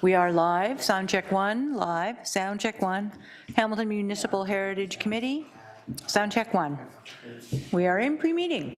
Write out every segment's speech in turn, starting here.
We are live, sound check one, live, sound check one. Hamilton Municipal Heritage Committee, sound check one. We are in pre-meeting.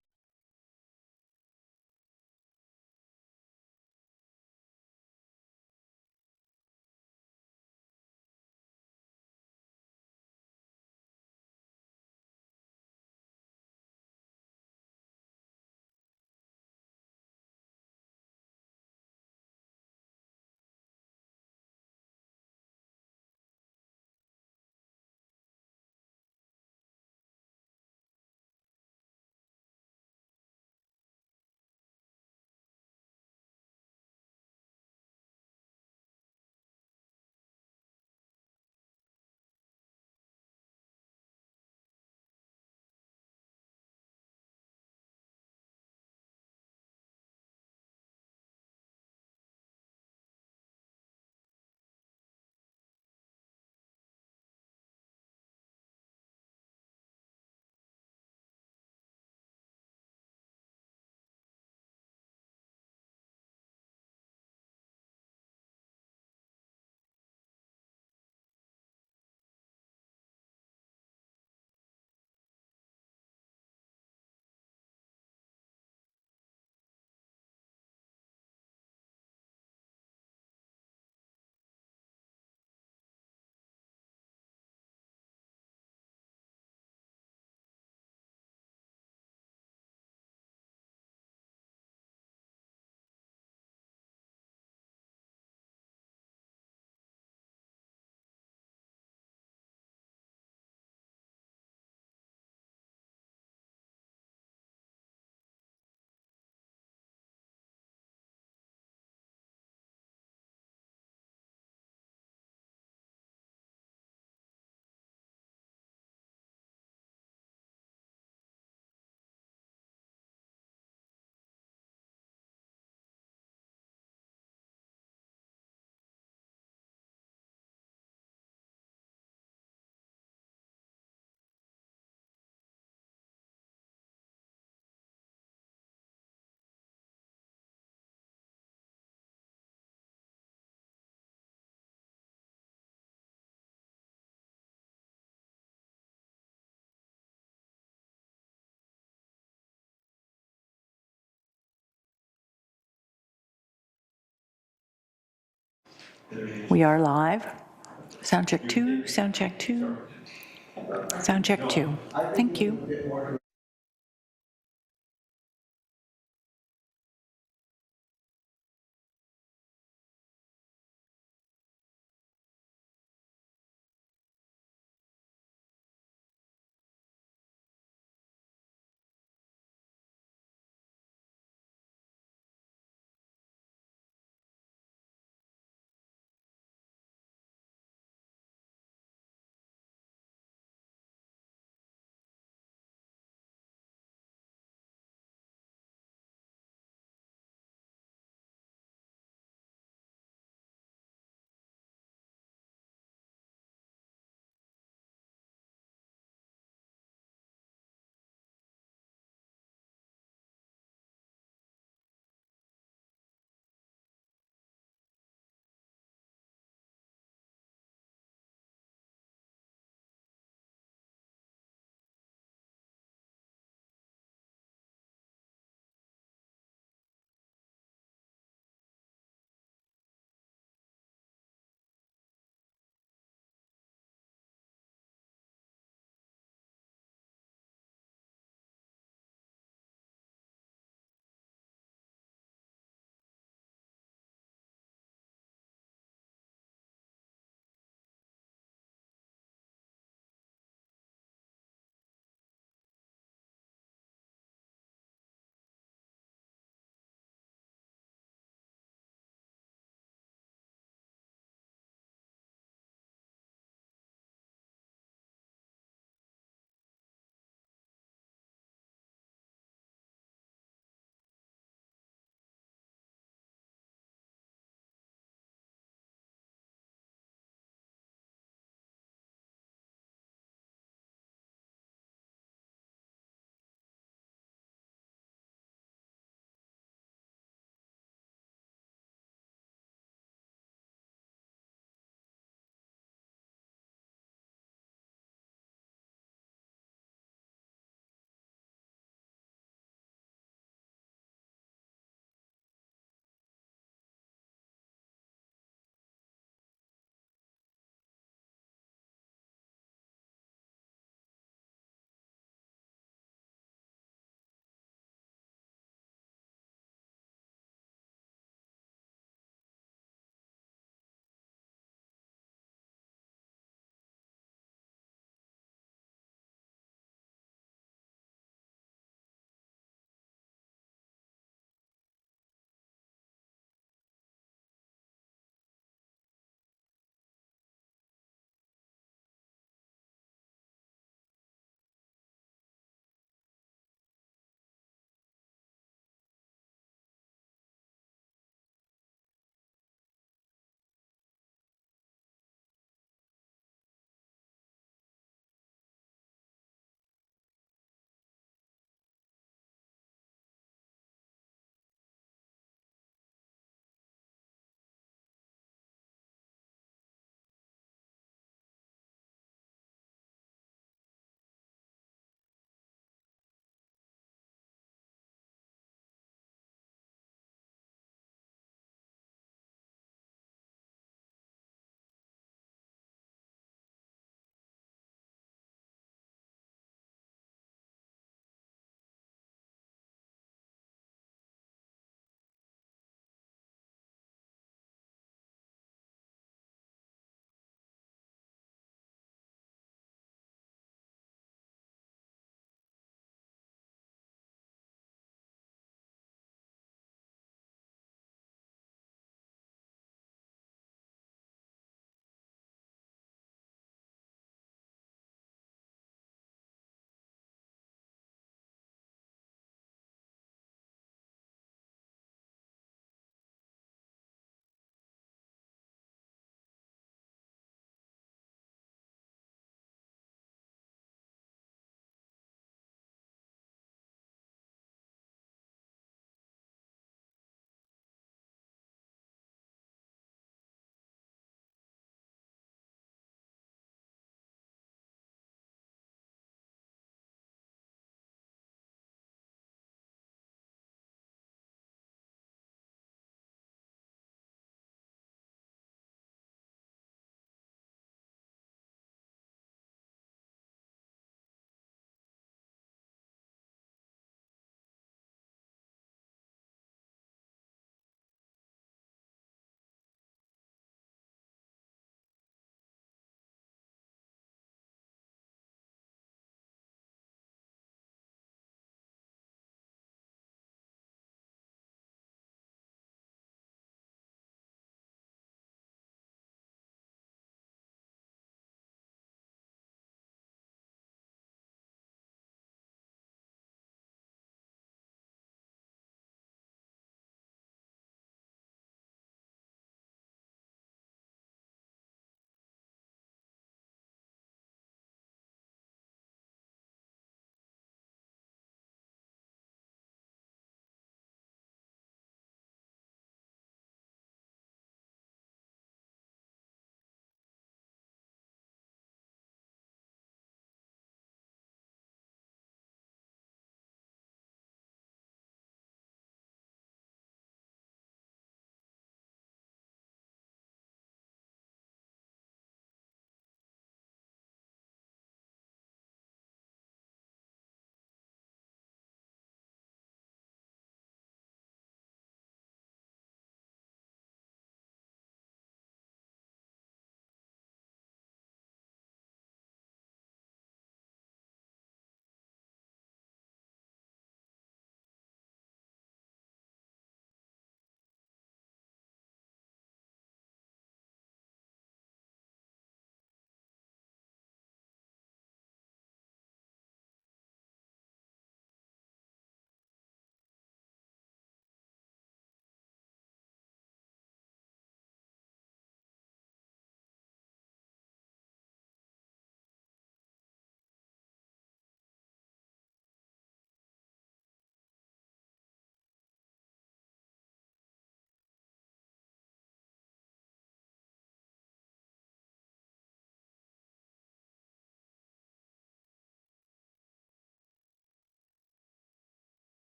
We are live. Sound check two, sound check two, sound check two. Thank you.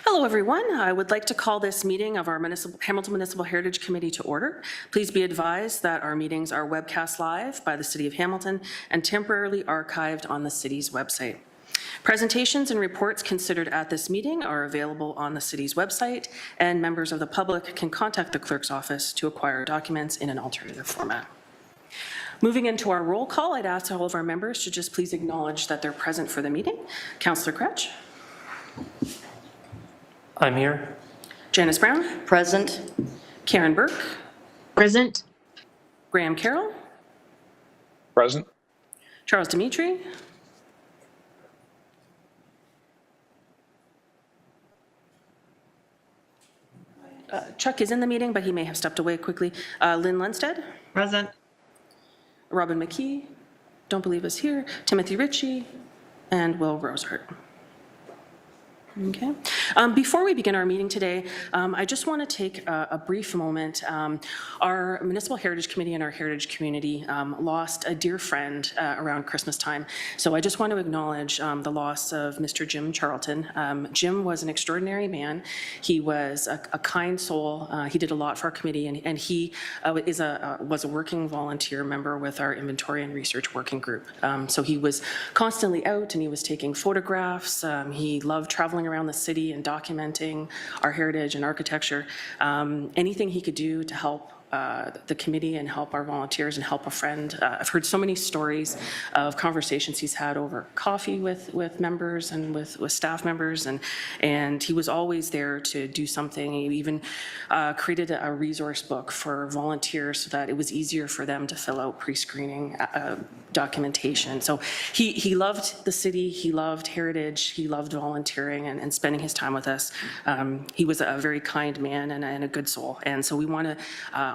Hello, everyone. I would like to call this meeting of our Hamilton Municipal Heritage Committee to order. Please be advised that our meetings are webcast live by the City of Hamilton and temporarily archived on the city's website. Presentations and reports considered at this meeting are available on the city's website, and members of the public can contact the clerk's office to acquire documents in an alternative format. Moving into our roll call, I'd ask all of our members to just please acknowledge that they're present for the meeting. Councillor Kretsch. I'm here. Janice Brown. Present. Karen Burke. Present. Graham Carroll. Present. Charles Dimitri. Chuck is in the meeting, but he may have stepped away quickly. Lynn Lundstead. Present. Robin McKee. Don't believe is here. Timothy Ritchie. And Will Rosehart. Okay. Before we begin our meeting today, I just want to take a brief moment. Our Municipal Heritage Committee and our heritage community lost a dear friend around Christmas time. So I just want to acknowledge the loss of Mr. Jim Charlton. Jim was an extraordinary man. He was a kind soul. He did a lot for our committee, and he was a working volunteer member with our inventory and research working group. So he was constantly out, and he was taking photographs. He loved traveling around the city and documenting our heritage and architecture. Anything he could do to help the committee and help our volunteers and help a friend. I've heard so many stories of conversations he's had over coffee with members and with staff members, and he was always there to do something. He even created a resource book for volunteers so that it was easier for them to fill out pre-screening documentation. So he loved the city, he loved heritage, he loved volunteering and spending his time with us. He was a very kind man and a good soul, and so we want to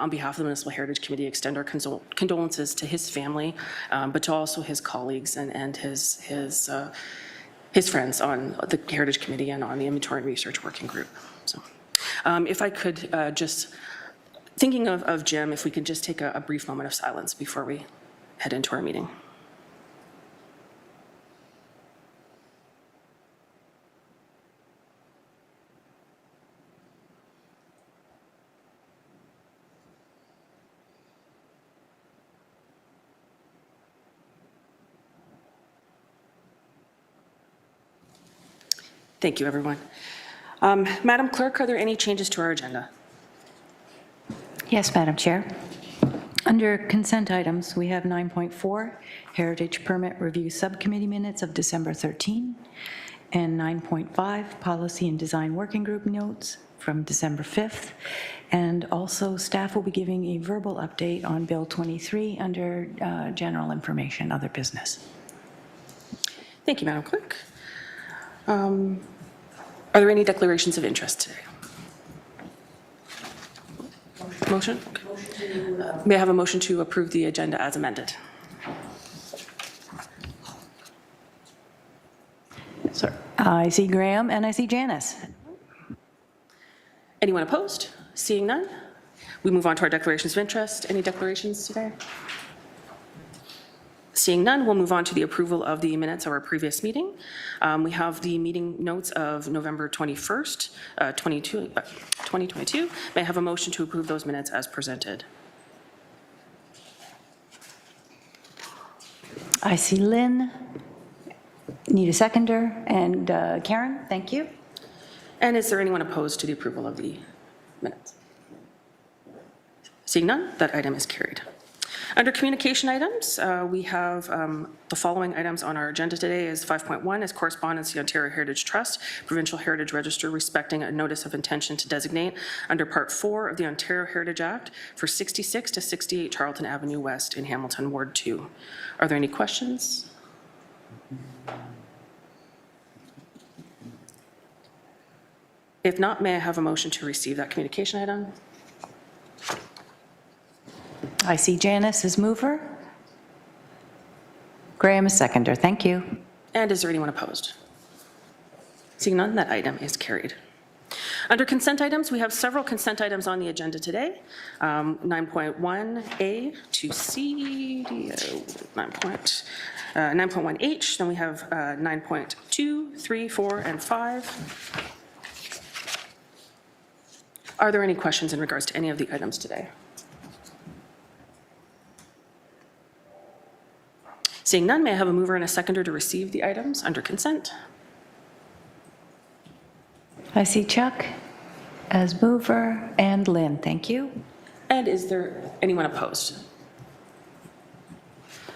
on behalf of the Municipal Heritage Committee, extend our condolences to his family, but to also his colleagues and his friends on the Heritage Committee and on the Inventory and Research Working Group. So, if I could just, thinking of Jim, if we could just take a brief moment of silence before we head into our meeting. Thank you, everyone. Madam Clerk, are there any changes to our agenda? Yes, Madam Chair. Under consent items, we have 9.4, Heritage Permit Review Subcommittee Minutes of December 13, and 9.5, Policy and Design Working Group Notes from December 5th. And also, staff will be giving a verbal update on Bill 23 under general information, other business. Thank you, Madam Clerk. Are there any declarations of interest today? Motion? May I have a motion to approve the agenda as amended? So, I see Graham and I see Janice. Anyone opposed? Seeing none, we move on to our declarations of interest. Any declarations today? Seeing none, we'll move on to the approval of the minutes of our previous meeting. We have the meeting notes of November 21st, 2022. May I have a motion to approve those minutes as presented? I see Lynn. Need a seconder. And Karen, thank you. And is there anyone opposed to the approval of the minutes? Seeing none, that item is carried. Under communication items, we have the following items on our agenda today. Is 5.1 is correspondence to the Ontario Heritage Trust, Provincial Heritage Register, respecting a notice of intention to designate under Part 4 of the Ontario Heritage Act for 66 to 68 Charlton Avenue West in Hamilton, Ward 2. Are there any questions? If not, may I have a motion to receive that communication item? I see Janice as mover. Graham as seconder. Thank you. And is there anyone opposed? Seeing none, that item is carried. Under consent items, we have several consent items on the agenda today. 9.1A to C, 9.1H, then we have 9.2, 3, 4, and 5. Are there any questions in regards to any of the items today? Seeing none, may I have a mover and a seconder to receive the items under consent? I see Chuck as mover and Lynn, thank you. And is there anyone opposed?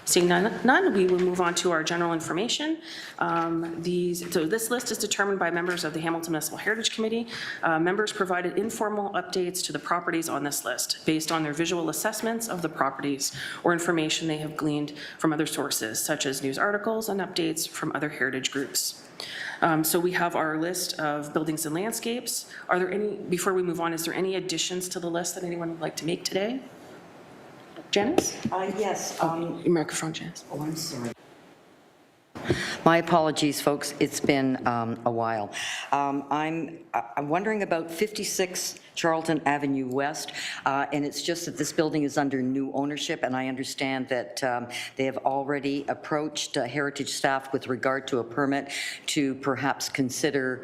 Seeing none, we will move on to our general information. So this list is determined by members of the Hamilton Municipal Heritage Committee. Members provided informal updates to the properties on this list based on their visual assessments of the properties or information they have gleaned from other sources, such as news articles and updates from other heritage groups. So we have our list of buildings and landscapes. Are there any, before we move on, is there any additions to the list that anyone would like to make today? Janice? Yes. Your microphone, Janice. Oh, I'm sorry. My apologies, folks. It's been a while. I'm wondering about 56 Charlton Avenue West, and it's just that this building is under new ownership, and I understand that they have already approached Heritage staff with regard to a permit to perhaps consider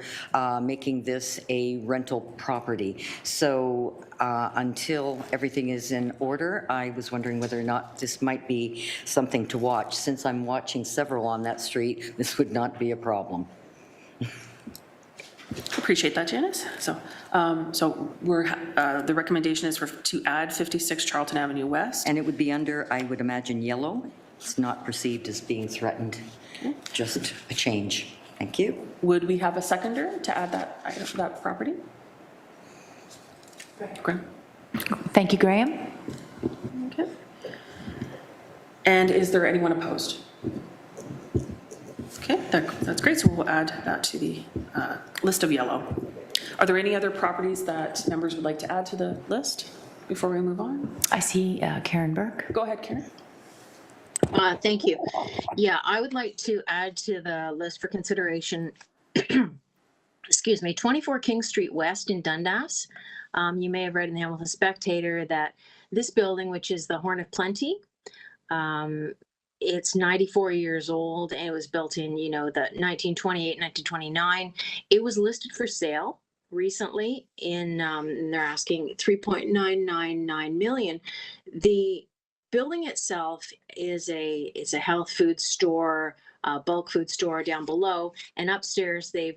making this a rental property. So until everything is in order, I was wondering whether or not this might be something to watch. Since I'm watching several on that street, this would not be a problem. Appreciate that, Janice. So, the recommendation is to add 56 Charlton Avenue West. And it would be under, I would imagine, yellow. It's not perceived as being threatened. Just a change. Thank you. Would we have a seconder to add that property? Graham. Thank you, Graham. Okay. And is there anyone opposed? Okay, that's great. So we'll add that to the list of yellow. Are there any other properties that members would like to add to the list before we move on? I see Karen Burke. Go ahead, Karen. Thank you. Yeah, I would like to add to the list for consideration, excuse me, 24 King Street West in Dundas. You may have read in the Hamilton Spectator that this building, which is the Horn of Plenty, it's 94 years old and it was built in, the 1928, 1929. It was listed for sale recently and they're asking 3.999 million. The building itself is a health food store, bulk food store down below, and upstairs the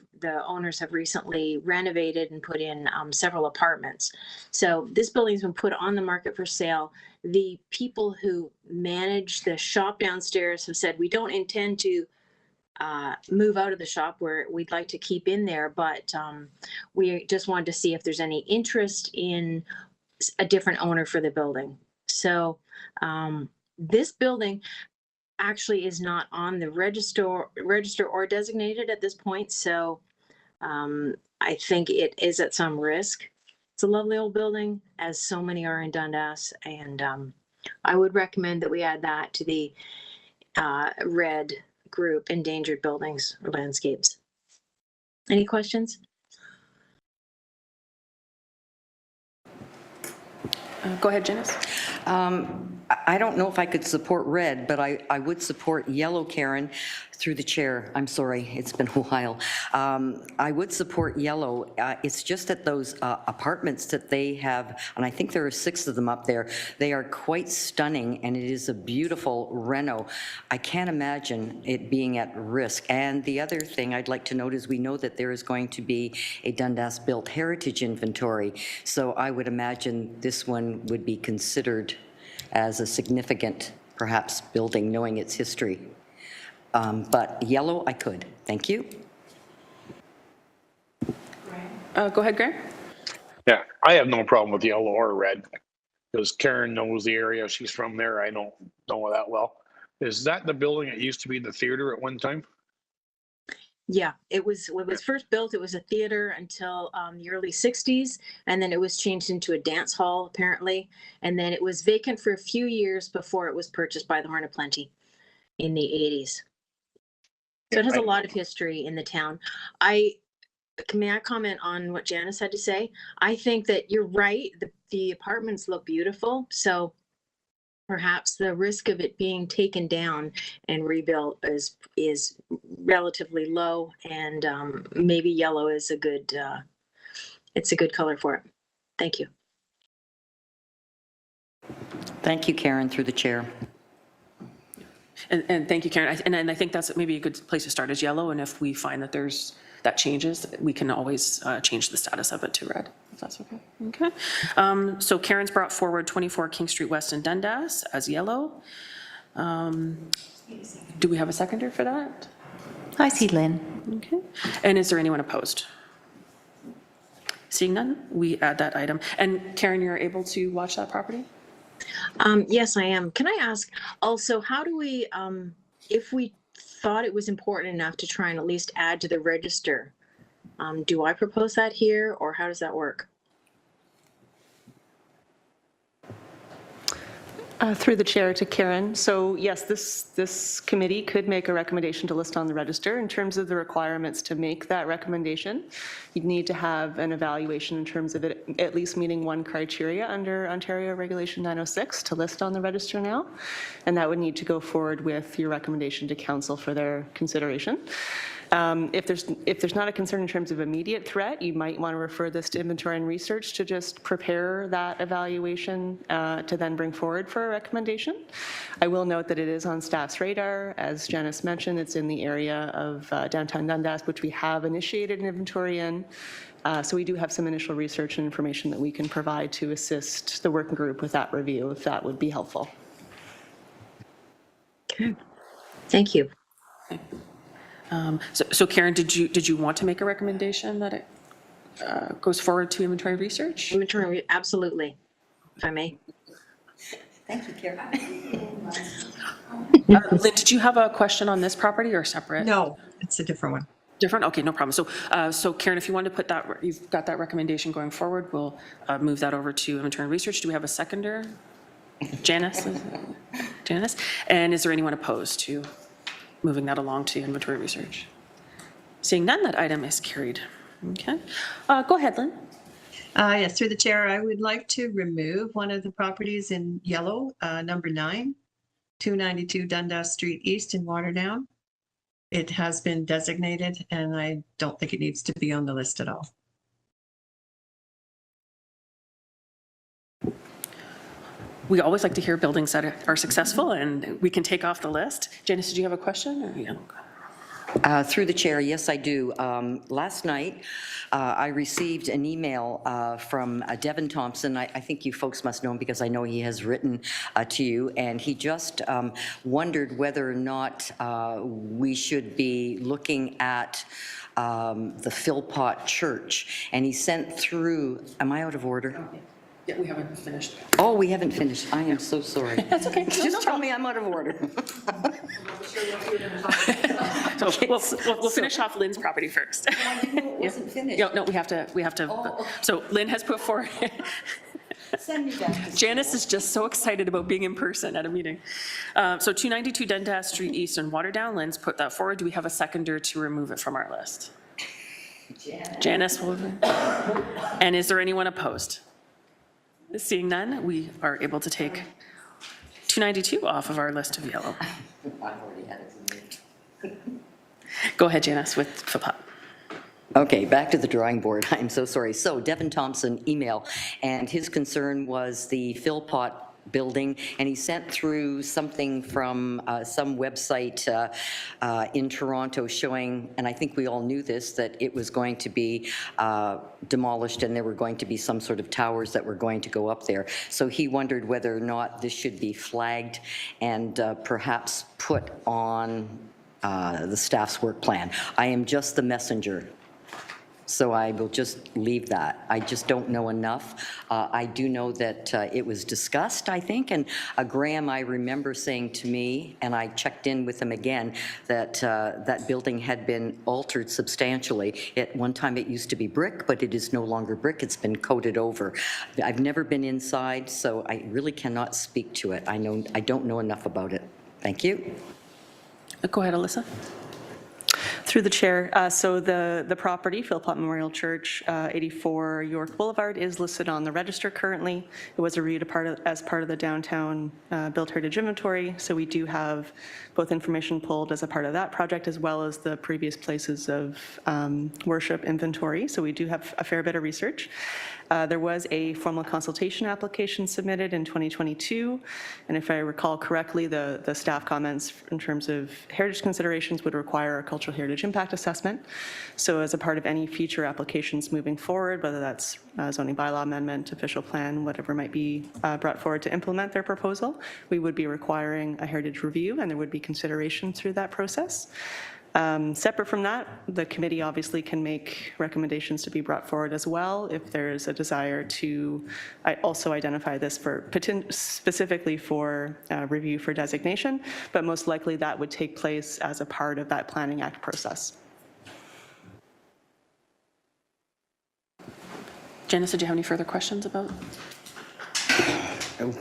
owners have recently renovated and put in several apartments. So this building's been put on the market for sale. The people who manage the shop downstairs have said, we don't intend to move out of the shop, where we'd like to keep in there, but we just wanted to see if there's any interest in a different owner for the building. So this building actually is not on the register or designated at this point. So I think it is at some risk. It's a lovely old building, as so many are in Dundas. And I would recommend that we add that to the red group, endangered buildings or landscapes. Any questions? Go ahead, Janice. I don't know if I could support red, but I would support yellow, Karen, through the chair. I'm sorry, it's been a while. I would support yellow. It's just that those apartments that they have, and I think there are 6 of them up there, they are quite stunning, and it is a beautiful reno. I can't imagine it being at risk. And the other thing I'd like to note is we know that there is going to be a Dundas-built heritage inventory, so I would imagine this one would be considered as a significant, perhaps, building, knowing its history. But yellow, I could. Thank you. Go ahead, Graham. Yeah, I have no problem with yellow or red because Karen knows the area. She's from there. I don't know that well. Is that the building that used to be the theater at one time? Yeah, it was, when it was first built, it was a theater until the early 60s, and then it was changed into a dance hall, apparently. And then it was vacant for a few years before it was purchased by the Horn of Plenty in the 80s. So it has a lot of history in the town. may I comment on what Janice had to say? I think that you're right. The apartments look beautiful. So perhaps the risk of it being taken down and rebuilt is relatively low, and maybe yellow is a good it's a good color for it. Thank you. Thank you, Karen, through the chair. And thank you, Karen. And I think that's maybe a good place to start is yellow. And if we find that that changes, we can always change the status of it to red, if that's okay. Okay. So Karen's brought forward 24 King Street West in Dundas as yellow. Do we have a seconder for that? I see Lynn. Okay. And is there anyone opposed? Seeing none, we add that item. And Karen, you're able to watch that property? Yes, I am. Can I ask also, how do we, if we thought it was important enough to try and at least add to the register, do I propose that here, or how does that work? Through the chair to Karen. So yes, this committee could make a recommendation to list on the register. In terms of the requirements to make that recommendation, you'd need to have an evaluation in terms of it at least meeting one criteria under Ontario Regulation 906 to list on the register now. And that would need to go forward with your recommendation to council for their consideration. If there's not a concern in terms of immediate threat, you might want to refer this to inventory and research to just prepare that evaluation to then bring forward for a recommendation. I will note that it is on staff's radar. As Janice mentioned, it's in the area of downtown Dundas, which we have initiated an inventory in. So we do have some initial research and information that we can provide to assist the working group with that review, if that would be helpful. Okay. Thank you. So Karen, did you want to make a recommendation that it goes forward to inventory research? Inventory, absolutely, if I may. Thank you, Karen. Lynn, did you have a question on this property or separate? No, it's a different one. Different? Okay, no problem. So Karen, if you want to put that, you've got that recommendation going forward, we'll move that over to inventory and research. Do we have a seconder? Janice? Janice? And is there anyone opposed to moving that along to inventory research? Seeing none, that item is carried. Okay. Go ahead, Lynn. Yes, through the chair, I would like to remove one of the properties in yellow, number 9, 292 Dundas Street East in Waterdown. It has been designated, and I don't think it needs to be on the list at all. We always like to hear buildings that are successful and we can take off the list. Janice, did you have a question? Or, Through the chair, yes, I do. Last night, I received an email from Devin Thompson. I think you folks must know him because I know he has written to you, and he just wondered whether or not we should be looking at the Philpott Church. And he sent through, am I out of order? Yeah, we haven't finished. Oh, we haven't finished. I am so sorry. That's okay. Just tell me I'm out of order. So we'll finish off Lynn's property first. It wasn't finished. No, we have to. Oh. So Lynn has put forward. Send me back to Janice is just so excited about being in person at a meeting. So 292 Dundas Street East in Waterdown, Lynn's put that forward. Do we have a seconder to remove it from our list? Janice will. And is there anyone opposed? Seeing none, we are able to take 292 off of our list of yellow. I've already had it. Go ahead, Janice, with Philpott. Okay, back to the drawing board. I'm so sorry. So Devin Thompson email, and his concern was the Philpott building, and he sent through something from some website in Toronto showing, and I think we all knew this, that it was going to be demolished and there were going to be some sort of towers that were going to go up there. So he wondered whether or not this should be flagged and perhaps put on the staff's work plan. I am just the messenger. So I will just leave that. I just don't know enough. I do know that it was discussed, I think, and Graham, I remember saying to me, and I checked in with him again, that that building had been altered substantially. At one time it used to be brick, but it is no longer brick. It's been coated over. I've never been inside, so I really cannot speak to it. I don't know enough about it. Thank you. Go ahead, Alyssa. Through the chair, so the property, Philpott Memorial Church, 84 York Boulevard, is listed on the register currently. It was reviewed as part of the downtown built heritage inventory, so we do have both information pulled as a part of that project as well as the previous places of worship inventory, so we do have a fair bit of research. There was a formal consultation application submitted in 2022, and if I recall correctly, the staff comments in terms of heritage considerations would require a cultural heritage impact assessment. So as a part of any future applications moving forward, whether that's zoning bylaw amendment, official plan, whatever might be brought forward to implement their proposal, we would be requiring a heritage review, and there would be consideration through that process. Separate from that, the committee obviously can make recommendations to be brought forward as well if there's a desire to also identify this for specifically for review for designation, but most likely that would take place as a part of that Planning Act process. Janice, did you have any further questions about?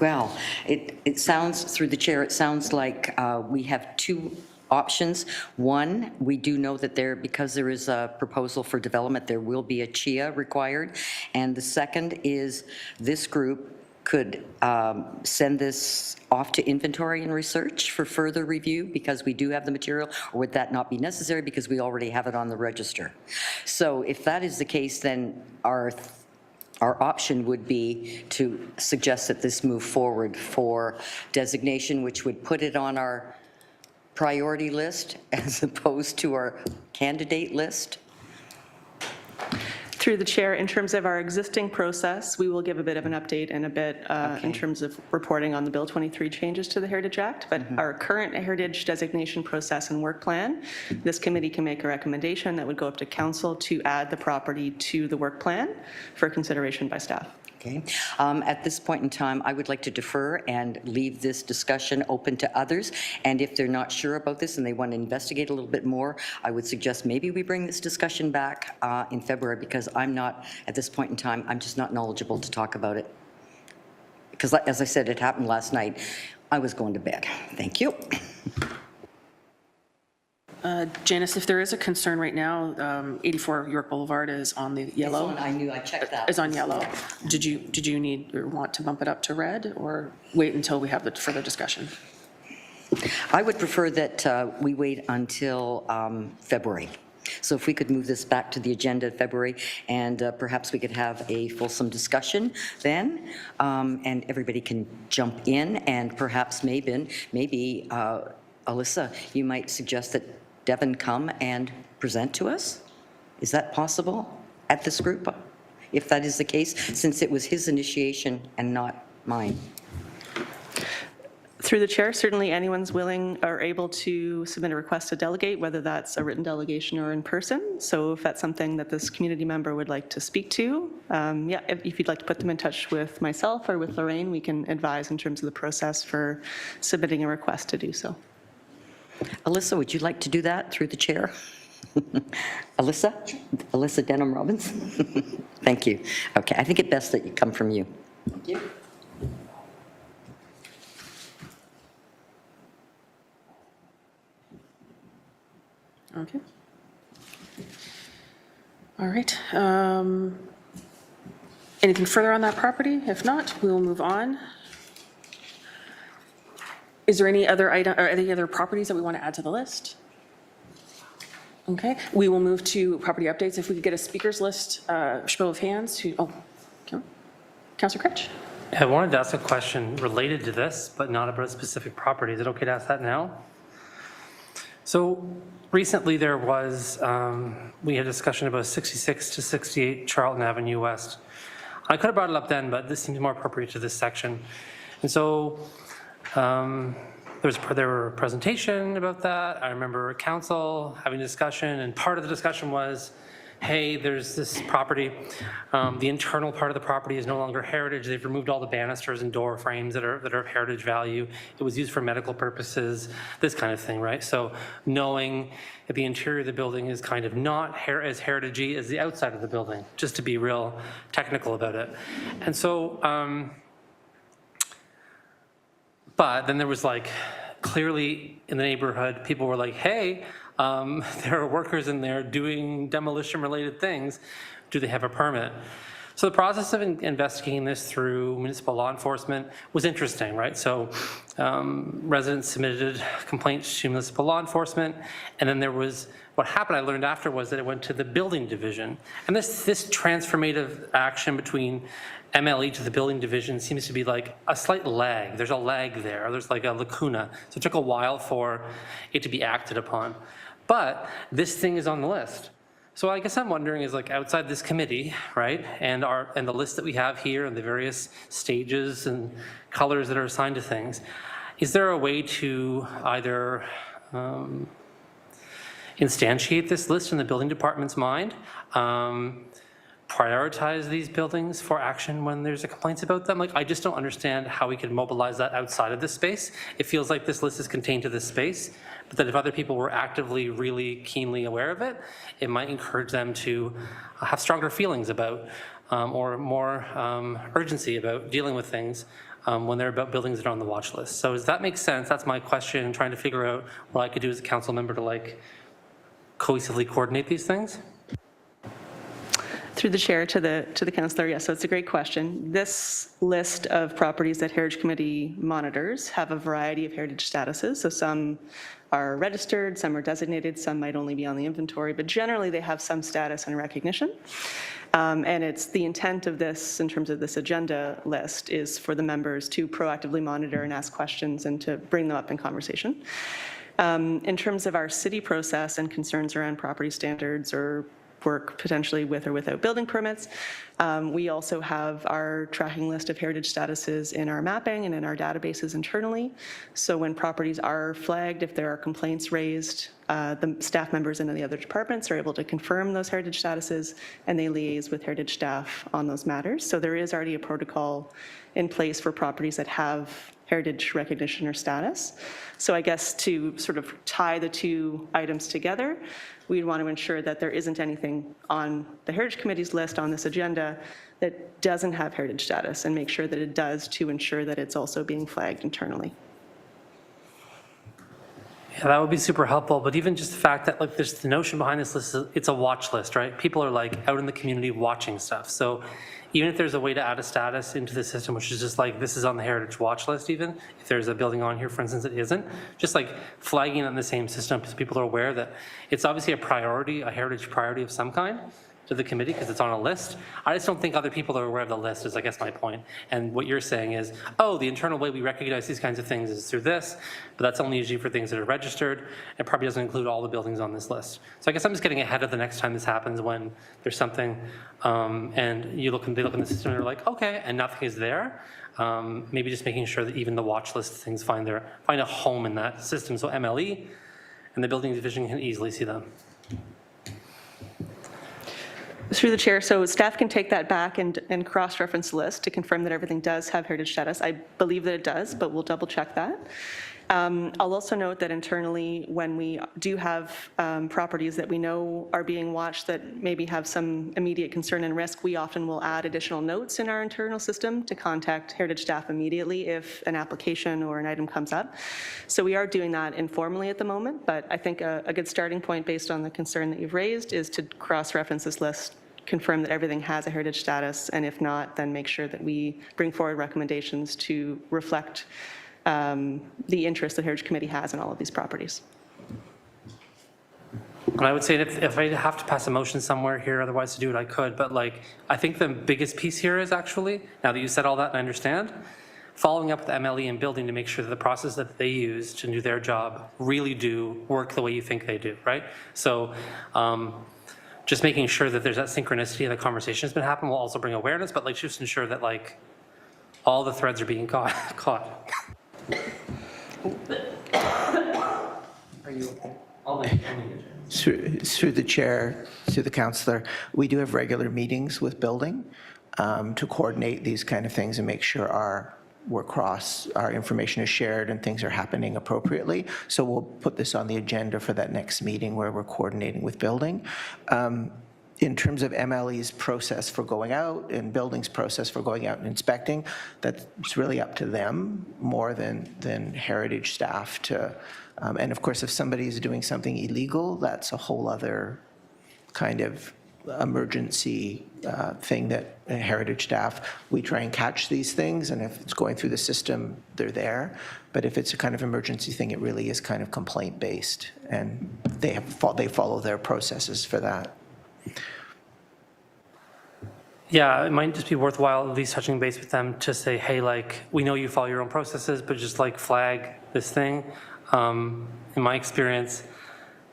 Well, it sounds, through the chair, it sounds like we have two options. One, we do know that because there is a proposal for development, there will be a CHIA required. And the second is this group could send this off to inventory and research for further review because we do have the material, or would that not be necessary because we already have it on the register? So if that is the case, then our option would be to suggest that this move forward for designation, which would put it on our priority list as opposed to our candidate list. Through the chair, in terms of our existing process, we will give a bit of an update in a bit in terms of reporting on the Bill 23 changes to the Heritage Act, but our current heritage designation process and work plan, this committee can make a recommendation that would go up to council to add the property to the work plan for consideration by staff. Okay. At this point in time, I would like to defer and leave this discussion open to others. And if they're not sure about this and they want to investigate a little bit more, I would suggest maybe we bring this discussion back in February, because I'm not, at this point in time, I'm just not knowledgeable to talk about it. Because as I said, it happened last night. I was going to bed. Thank you. Janice, if there is a concern right now, 84 York Boulevard is on the yellow. I knew, I checked that. Is on yellow. Did you need or want to bump it up to red, or wait until we have the further discussion? I would prefer that we wait until February. So if we could move this back to the agenda in February, and perhaps we could have a fulsome discussion then, and everybody can jump in, and perhaps maybe Alyssa, you might suggest that Devin come and present to us? Is that possible at this group? If that is the case, since it was his initiation and not mine. Through the chair, certainly anyone's willing or able to submit a request to delegate, whether that's a written delegation or in person. So if that's something that this community member would like to speak to, yeah, if you'd like to put them in touch with myself or with Lorraine, we can advise in terms of the process for submitting a request to do so. Alyssa, would you like to do that through the chair? Alyssa Denham Robbins? Thank you. Okay, I think it's best that you come from you. Thank you. Okay. All right. Anything further on that property? If not, we will move on. Is there any other item or any other properties that we want to add to the list? Okay, we will move to property updates. If we could get a speakers list, show of hands. Councillor Critch. I wanted to ask a question related to this, but not about a specific property. Is it okay to ask that now? So recently there was, we had a discussion about 66 to 68 Charlton Avenue West. I could have brought it up then, but this seems more appropriate to this section. And so there were a presentation about that. I remember council having a discussion, and part of the discussion was, hey, there's this property. The internal part of the property is no longer heritage. They've removed all the banisters and door frames that are of heritage value. It was used for medical purposes, this kind of thing, right? So knowing that the interior of the building is kind of not as heritagey as the outside of the building, just to be real technical about it. And so, but then there was like, clearly in the neighborhood, people were like, hey, There are workers in there doing demolition-related things. Do they have a permit? So the process of investigating this through municipal law enforcement was interesting, right? So residents submitted complaints to municipal law enforcement, and then there was, what happened, I learned after, was that it went to the building division. And this transformative action between MLE to the building division seems to be like a slight lag. There's a lag there. There's like a lacuna. So it took a while for it to be acted upon. But this thing is on the list. So I guess I'm wondering is like outside this committee, right, and the list that we have here and the various stages and colors that are assigned to things, is there a way to either instantiate this list in the building department's mind, prioritize these buildings for action when there's a complaints about them? Like, I just don't understand how we could mobilize that outside of this space. It feels like this list is contained to this space, but that if other people were actively, really keenly aware of it, it might encourage them to have stronger feelings about or more urgency about dealing with things when they're about buildings that are on the watch list. So does that make sense? That's my question, trying to figure out what I could do as a council member to like cohesively coordinate these things. Through the chair to the councillor, yes, so it's a great question. This list of properties that Heritage Committee monitors have a variety of heritage statuses. So some are registered, some are designated, some might only be on the inventory, but generally they have some status and recognition. And it's the intent of this, in terms of this agenda list, is for the members to proactively monitor and ask questions and to bring them up in conversation. In terms of our city process and concerns around property standards or work potentially with or without building permits, we also have our tracking list of heritage statuses in our mapping and in our databases internally. So when properties are flagged, if there are complaints raised, the staff members in the other departments are able to confirm those heritage statuses, and they liaise with heritage staff on those matters. So there is already a protocol in place for properties that have heritage recognition or status. So I guess to sort of tie the two items together, we'd want to ensure that there isn't anything on the Heritage Committee's list on this agenda that doesn't have heritage status, and make sure that it does, to ensure that it's also being flagged internally. Yeah, that would be super helpful, but even just the fact that like there's the notion behind this list, it's a watch list, right? People are like out in the community watching stuff. So even if there's a way to add a status into the system, which is just like, this is on the heritage watch list even, if there's a building on here, for instance, it isn't, just like flagging it in the same system so people are aware that it's obviously a priority, a heritage priority of some kind to the committee because it's on a list. I just don't think other people are aware of the list is, I guess, my point. And what you're saying is, oh, the internal way we recognize these kinds of things is through this, but that's only usually for things that are registered. It probably doesn't include all the buildings on this list. So I guess I'm just getting ahead of the next time this happens when there's something and they look in the system and they're like, okay, and nothing is there. Maybe just making sure that even the watch list things find a home in that system. So MLE and the building division can easily see them. Through the chair, so staff can take that back and cross-reference the list to confirm that everything does have heritage status. I believe that it does, but we'll double check that. I'll also note that internally, when we do have properties that we know are being watched that maybe have some immediate concern and risk, we often will add additional notes in our internal system to contact heritage staff immediately if an application or an item comes up. So we are doing that informally at the moment, but I think a good starting point based on the concern that you've raised is to cross-reference this list, confirm that everything has a heritage status, and if not, then make sure that we bring forward recommendations to reflect the interest the Heritage Committee has in all of these properties. And I would say that if I have to pass a motion somewhere here, otherwise to do it, I could. But like, I think the biggest piece here is actually, now that you said all that and I understand, following up with the MLE and building to make sure that the process that they use to do their job really do work the way you think they do, right? So just making sure that there's that synchronicity and the conversation has been happening will also bring awareness, but like just ensure that like all the threads are being caught. Are you okay? Through the chair, to the councillor, we do have regular meetings with building to coordinate these kind of things and make sure our information is shared and things are happening appropriately. So we'll put this on the agenda for that next meeting where we're coordinating with building. In terms of MLE's process for going out and building's process for going out and inspecting, that's really up to them more than heritage staff to And of course, if somebody is doing something illegal, that's a whole other kind of emergency thing that heritage staff, we try and catch these things, and if it's going through the system, they're there. But if it's a kind of emergency thing, it really is kind of complaint-based, and they follow their processes for that. Yeah, it might just be worthwhile at least touching base with them to say, hey, like, we know you follow your own processes, but just like flag this thing. In my experience,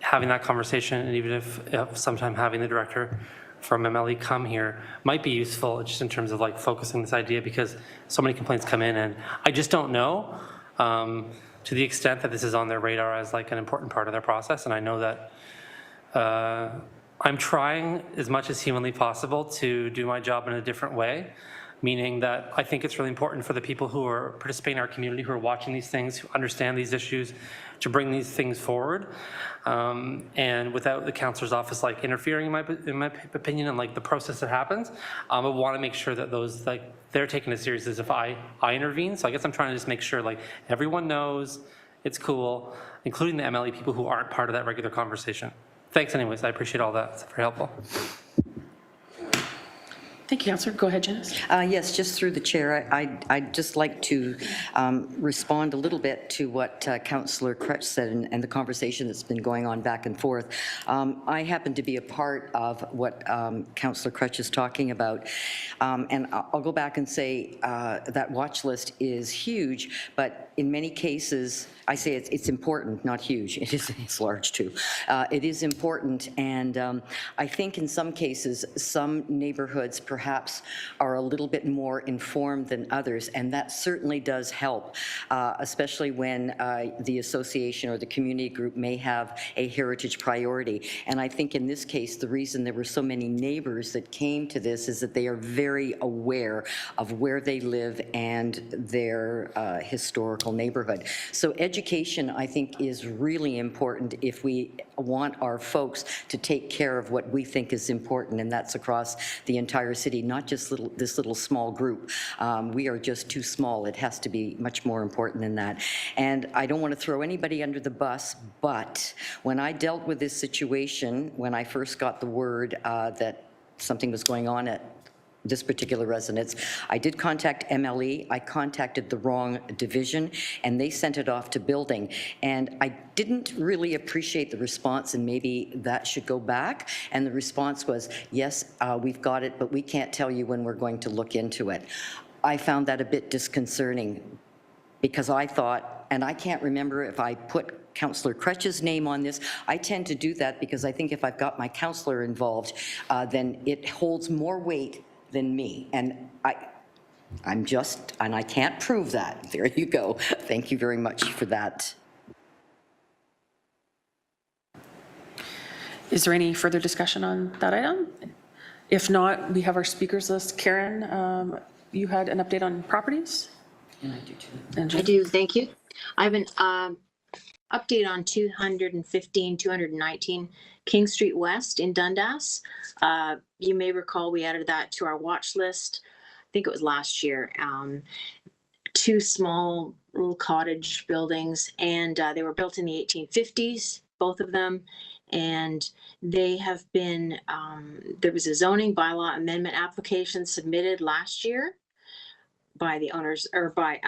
having that conversation, and even if sometime having the director from MLE come here might be useful, just in terms of like focusing this idea, because so many complaints come in, and I just don't know to the extent that this is on their radar as like an important part of their process. And I know that I'm trying as much as humanly possible to do my job in a different way, meaning that I think it's really important for the people who are participating in our community, who are watching these things, who understand these issues, to bring these things forward. And without the councillor's office like interfering, in my opinion, and like the process that happens, I want to make sure that those, like, they're taken as serious as if I intervene. So I guess I'm trying to just make sure like everyone knows it's cool, including the MLE people who aren't part of that regular conversation. Thanks anyways, I appreciate all that, it's very helpful. Thank you, Councillor. Go ahead, Janice. Yes, just through the chair, I'd just like to respond a little bit to what Councillor Crutch said and the conversation that's been going on back and forth. I happen to be a part of what Councillor Crutch is talking about, and I'll go back and say that watch list is huge, but in many cases, I say it's important, not huge. It's large too. It is important, and I think in some cases, some neighborhoods perhaps are a little bit more informed than others, and that certainly does help, especially when the association or the community group may have a heritage priority. And I think in this case, the reason there were so many neighbors that came to this is that they are very aware of where they live and their historical neighborhood. So education, I think, is really important if we want our folks to take care of what we think is important, and that's across the entire city, not just this little small group. We are just too small. It has to be much more important than that. And I don't want to throw anybody under the bus, but when I dealt with this situation, when I first got the word that something was going on at this particular residence, I did contact MLE. I contacted the wrong division, and they sent it off to building. And I didn't really appreciate the response, and maybe that should go back. And the response was, yes, we've got it, but we can't tell you when we're going to look into it. I found that a bit disconcerting, because I thought, and I can't remember if I put Councillor Crutch's name on this. I tend to do that because I think if I've got my councillor involved, then it holds more weight than me, and I'm just, and I can't prove that. There you go. Thank you very much for that. Is there any further discussion on that item? If not, we have our speakers list. Karen, you had an update on properties? And I do too. I do, thank you. I have an update on 215, 219 King Street West in Dundas. You may recall we added that to our watch list. I think it was last year. Two small little cottage buildings, and they were built in the 1850s, both of them. And they have been, there was a zoning bylaw amendment application submitted last year by the owners, or by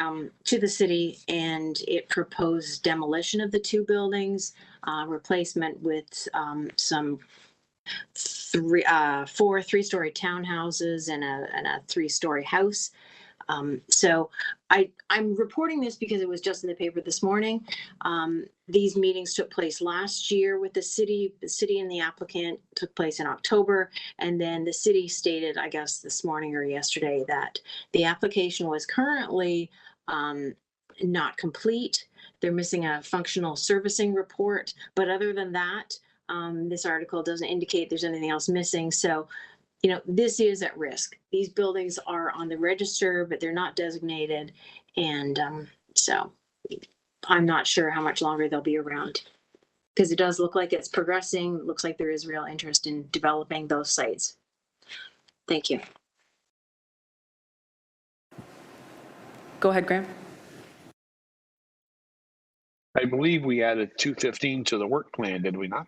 to the city, and it proposed demolition of the two buildings, replacement with some four three-story townhouses and a three-story house. So I'm reporting this because it was just in the paper this morning. These meetings took place last year with the city. The city and the applicant took place in October. And then the city stated, I guess this morning or yesterday, that the application was currently not complete. They're missing a functional servicing report. But other than that, this article doesn't indicate there's anything else missing. So, you know, this is at risk. These buildings are on the register, but they're not designated. And so I'm not sure how much longer they'll be around, because it does look like it's progressing. It looks like there is real interest in developing those sites. Thank you. Go ahead, Graham. I believe we added 215 to the work plan, did we not?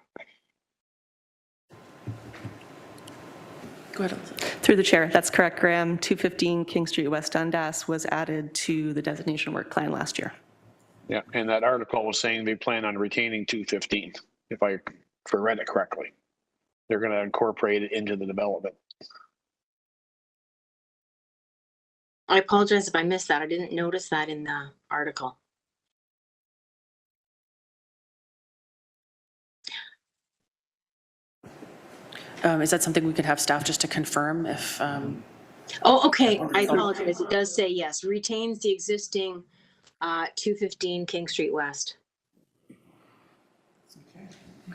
Go ahead, Elizabeth. Through the chair, that's correct, Graham. 215 King Street West Dundas was added to the designation work plan last year. Yeah, and that article was saying they plan on retaining 215, if I read it correctly. They're going to incorporate it into the development. I apologize if I missed that. I didn't notice that in the article. Is that something we could have staff just to confirm if, Oh, okay. I apologize. It does say yes, retains the existing 215 King Street West.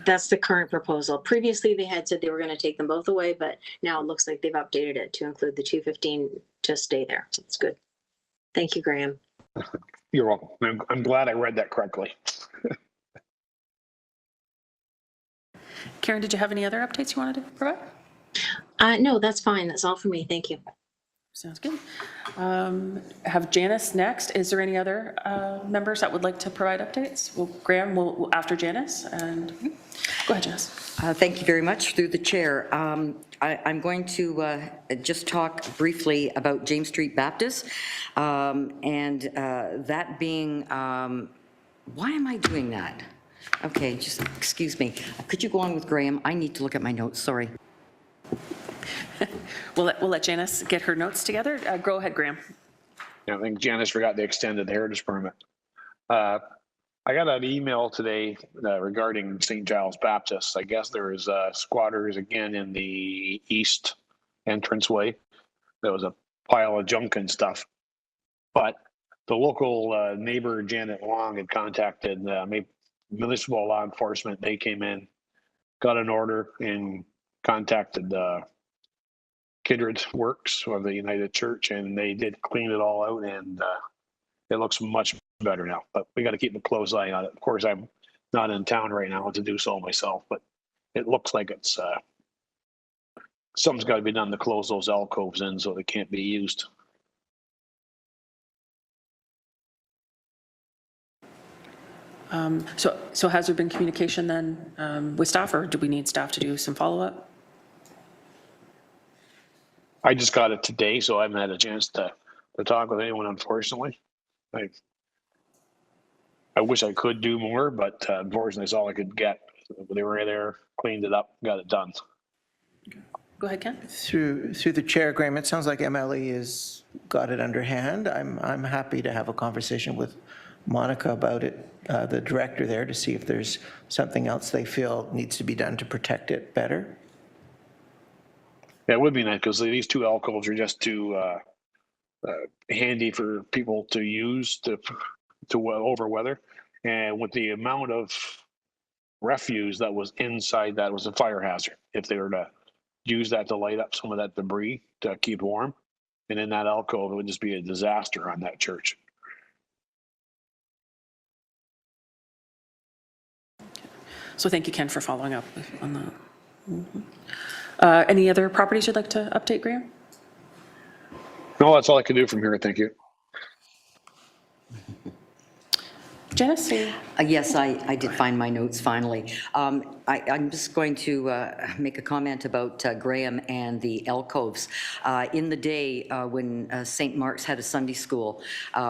That's the current proposal. Previously, they had said they were going to take them both away, but now it looks like they've updated it to include the 215 to stay there. So it's good. Thank you, Graham. You're welcome. I'm glad I read that correctly. Karen, did you have any other updates you wanted to provide? No, that's fine. That's all for me. Thank you. Sounds good. Have Janice next. Is there any other members that would like to provide updates? Well, Graham will after Janice, and go ahead, Janice. Thank you very much, through the chair. I'm going to just talk briefly about James Street Baptist, and that being, why am I doing that? Okay, just excuse me. Could you go on with Graham? I need to look at my notes, sorry. We'll let Janice get her notes together. Go ahead, Graham. I think Janice forgot to extend the heritage permit. I got an email today regarding St. Giles Baptist. I guess there is squatters again in the east entranceway. There was a pile of junk and stuff. But the local neighbor, Janet Long, had contacted municipal law enforcement. They came in, got an order, and contacted Kindred Works of the United Church, and they did clean it all out, and it looks much better now. But we got to keep a close eye on it. Of course, I'm not in town right now to do so myself, but it looks like it's something's got to be done to close those alcoves in so they can't be used. So has there been communication then with staff, or do we need staff to do some follow-up? I just got it today, so I haven't had a chance to talk with anyone, unfortunately. I wish I could do more, but unfortunately, it's all I could get. They were there, cleaned it up, got it done. Go ahead, Ken. Through the chair, Graham, it sounds like MLE has got it under hand. I'm happy to have a conversation with Monica about it, the director there, to see if there's something else they feel needs to be done to protect it better. Yeah, it would be nice because these two alcoves are just too handy for people to use to over weather. And with the amount of refuse that was inside, that was a fire hazard. If they were to use that to light up some of that debris to keep warm, and in that alcove, it would just be a disaster on that church. So thank you, Ken, for following up on that. Mm-hmm. Any other properties you'd like to update, Graham? No, that's all I can do from here. Thank you. Janice? Yes, I did find my notes finally. I'm just going to make a comment about Graham and the alcoves. In the day when St. Mark's had a Sunday school,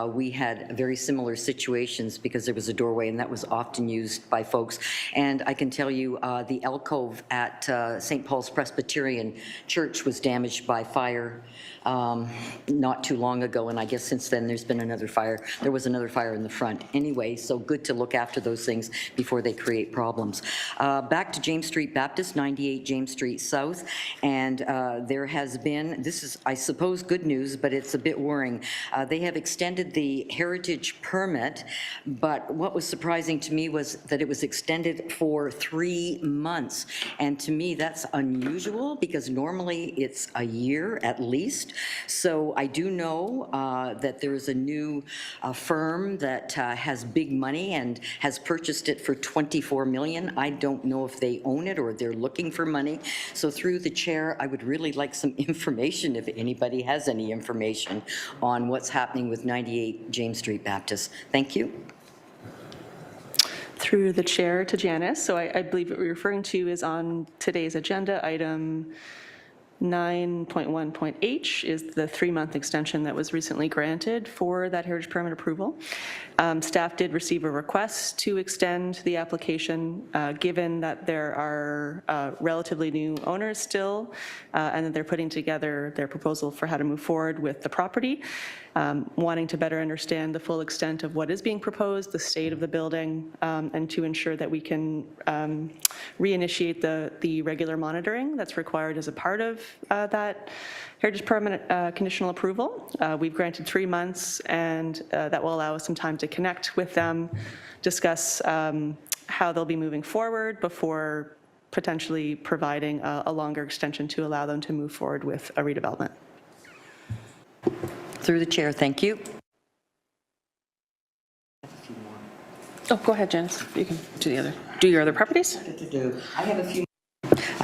we had very similar situations because there was a doorway, and that was often used by folks. And I can tell you the alcove at St. Paul's Presbyterian Church was damaged by fire not too long ago, and I guess since then there's been another fire. There was another fire in the front. Anyway, so good to look after those things before they create problems. Back to James Street Baptist, 98 James Street South, and there has been, this is, I suppose, good news, but it's a bit worrying. They have extended the heritage permit, but what was surprising to me was that it was extended for 3 months, and to me that's unusual because normally it's a year at least. So I do know that there is a new firm that has big money and has purchased it for $24 million. I don't know if they own it or they're looking for money. So through the chair, I would really like some information, if anybody has any information, on what's happening with 98 James Street Baptist. Thank you. Through the chair to Janice. So I believe what we're referring to is on today's agenda, item 9.1.h is the 3-month extension that was recently granted for that heritage permit approval. Staff did receive a request to extend the application, given that there are relatively new owners still, and that they're putting together their proposal for how to move forward with the property, wanting to better understand the full extent of what is being proposed, the state of the building, and to ensure that we can reinitiate the regular monitoring that's required as a part of that heritage permit conditional approval. We've granted 3 months, and that will allow us some time to connect with them, discuss how they'll be moving forward before potentially providing a longer extension to allow them to move forward with a redevelopment. Through the chair, thank you. Oh, go ahead, Janice. You can do your other properties. I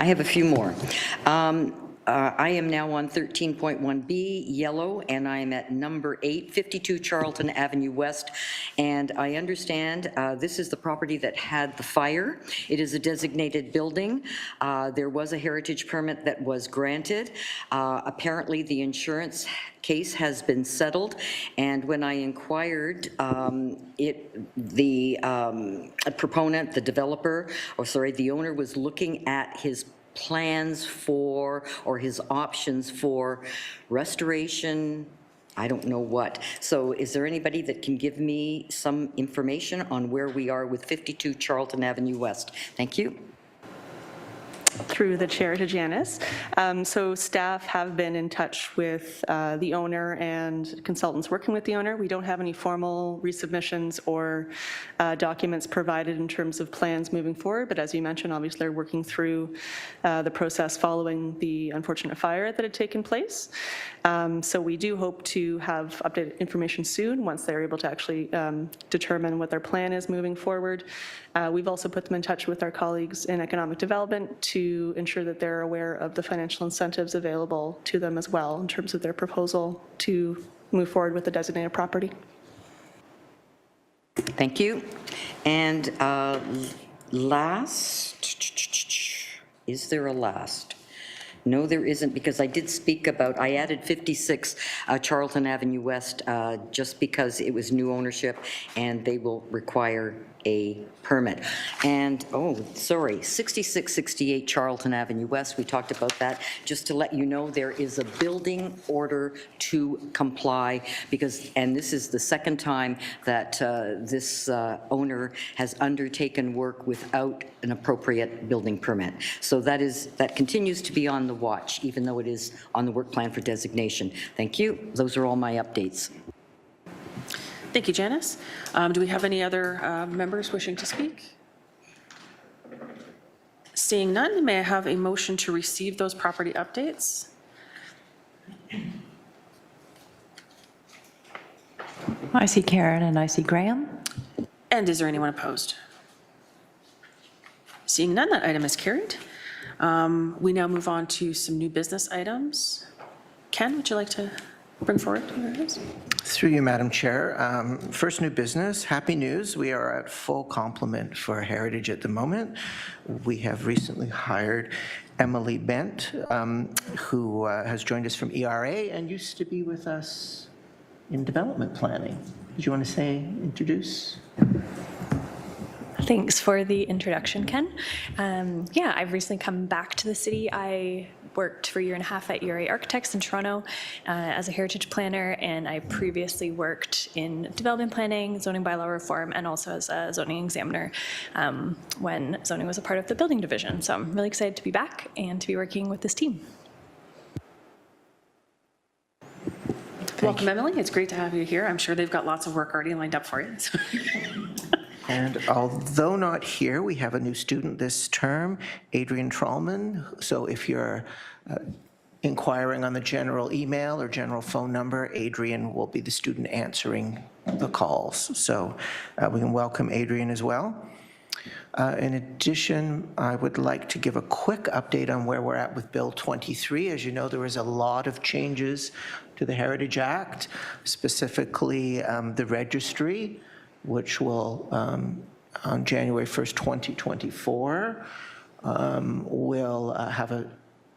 have a few more. I am now on 13.1B, yellow, and I am at number 8, 52 Charlton Avenue West. And I understand this is the property that had the fire. It is a designated building. There was a heritage permit that was granted. Apparently, the insurance case has been settled, and when I inquired, the proponent, the developer, the owner was looking at his plans for, or his options for restoration, I don't know what. So is there anybody that can give me some information on where we are with 52 Charlton Avenue West? Thank you. Through the chair to Janice. So staff have been in touch with the owner and consultants working with the owner. We don't have any formal resubmissions or documents provided in terms of plans moving forward, but as you mentioned, obviously they're working through the process following the unfortunate fire that had taken place. So we do hope to have updated information soon once they're able to actually determine what their plan is moving forward. We've also put them in touch with our colleagues in economic development to ensure that they're aware of the financial incentives available to them as well in terms of their proposal to move forward with the designated property. Thank you. And last, is there a last? No, there isn't, because I did speak about, I added 56 Charlton Avenue West just because it was new ownership and they will require a permit. And, 6668 Charlton Avenue West, we talked about that. Just to let you know, there is a building order to comply because, and this is the second time that this owner has undertaken work without an appropriate building permit. So that continues to be on the watch, even though it is on the work plan for designation. Thank you. Those are all my updates. Thank you, Janice. Do we have any other members wishing to speak? Seeing none, may I have a motion to receive those property updates? I see Karen and I see Graham. And is there anyone opposed? Seeing none, that item is carried. We now move on to some new business items. Ken, would you like to bring forward yours? Through you, Madam Chair. First new business, happy news. We are at full complement for Heritage at the moment. We have recently hired Emily Bent, who has joined us from ERA and used to be with us in development planning. Did you want to introduce? Thanks for the introduction, Ken. Yeah, I've recently come back to the city. I worked for a year and a half at ERA Architects in Toronto as a heritage planner, and I previously worked in development planning, zoning bylaw reform, and also as a zoning examiner when zoning was a part of the building division. So I'm really excited to be back and to be working with this team. Welcome, Emily. It's great to have you here. I'm sure they've got lots of work already lined up for you. And although not here, we have a new student this term, Adrian Trollman. So if you're inquiring on the general email or general phone number, Adrian will be the student answering the calls. So we can welcome Adrian as well. In addition, I would like to give a quick update on where we're at with Bill 23. As you know, there was a lot of changes to the Heritage Act, specifically the registry, which will on January 1st, 2024, will have a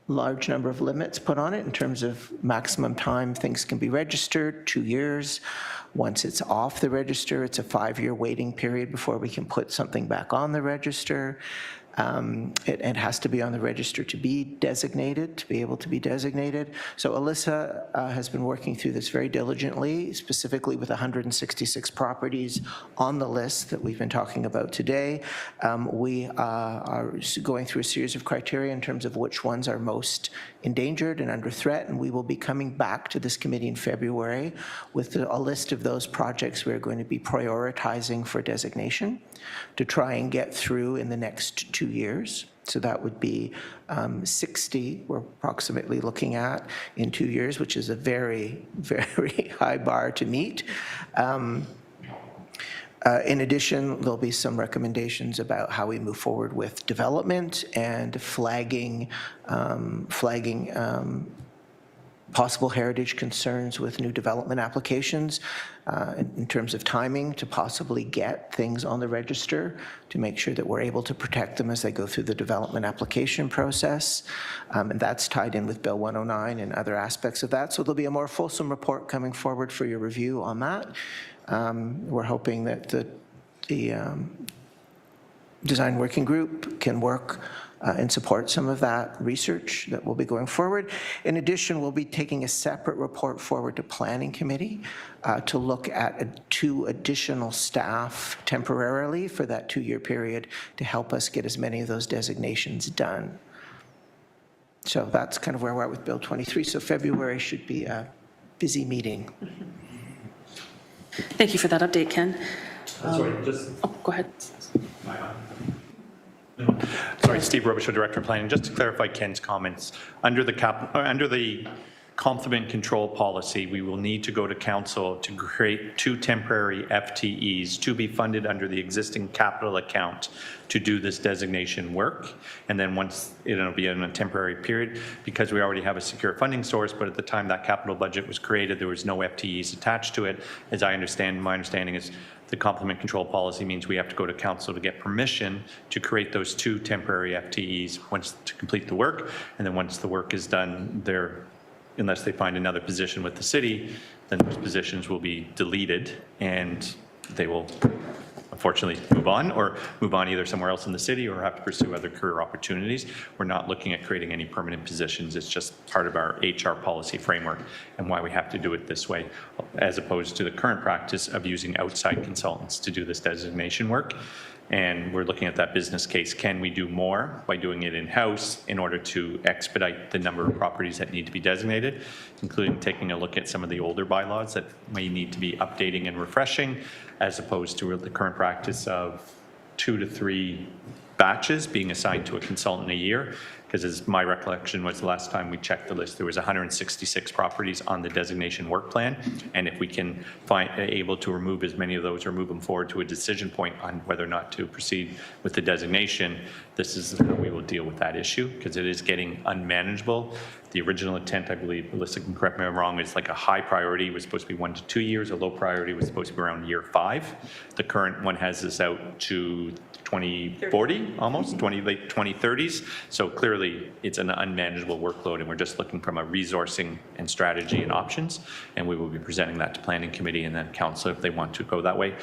large number of limits put on it in terms of maximum time things can be registered, 2 years. Once it's off the register, it's a 5-year waiting period before we can put something back on the register. It has to be on the register to be designated, to be able to be designated. So Alyssa has been working through this very diligently, specifically with 166 properties on the list that we've been talking about today. We are going through a series of criteria in terms of which ones are most endangered and under threat, and we will be coming back to this committee in February with a list of those projects we're going to be prioritizing for designation to try and get through in the next 2 years. So that would be 60 we're approximately looking at in 2 years, which is a very, very high bar to meet. In addition, there'll be some recommendations about how we move forward with development and flagging possible heritage concerns with new development applications in terms of timing to possibly get things on the register to make sure that we're able to protect them as they go through the development application process. And that's tied in with Bill 109 and other aspects of that. So there'll be a more fulsome report coming forward for your review on that. We're hoping that the design working group can work and support some of that research that will be going forward. In addition, we'll be taking a separate report forward to Planning Committee to look at 2 additional staff temporarily for that 2-year period to help us get as many of those designations done. So that's kind of where we're at with Bill 23. So February should be a busy meeting. Thank you for that update, Ken. Sorry, just. Oh, go ahead. Sorry, Steve Robichaud, Director of Planning. Just to clarify Ken's comments, under the complement control policy, we will need to go to council to create 2 temporary FTEs to be funded under the existing capital account to do this designation work. And then once it'll be in a temporary period, because we already have a secure funding source, but at the time that capital budget was created, there was no FTEs attached to it. As I understand, my understanding is the complement control policy means we have to go to council to get permission to create those 2 temporary FTEs once to complete the work. And then once the work is done, unless they find another position with the city, then those positions will be deleted and they will unfortunately move on either somewhere else in the city or have to pursue other career opportunities. We're not looking at creating any permanent positions. It's just part of our HR policy framework and why we have to do it this way, as opposed to the current practice of using outside consultants to do this designation work. And we're looking at that business case. Can we do more by doing it in-house in order to expedite the number of properties that need to be designated, including taking a look at some of the older bylaws that may need to be updating and refreshing, as opposed to the current practice of 2 to 3 batches being assigned to a consultant a year. Because as my recollection was the last time we checked the list, there was 166 properties on the designation work plan. And if we can able to remove as many of those or move them forward to a decision point on whether or not to proceed with the designation, this is how we will deal with that issue, because it is getting unmanageable. The original intent, I believe, Alyssa can correct me if I'm wrong, is like a high priority was supposed to be 1 to 2 years, a low priority was supposed to be around year 5. The current one has this out to 2040, almost, late 2030s. So clearly it's an unmanageable workload, and we're just looking from a resourcing and strategy and options, and we will be presenting that to Planning Committee and then Council if they want to go that way.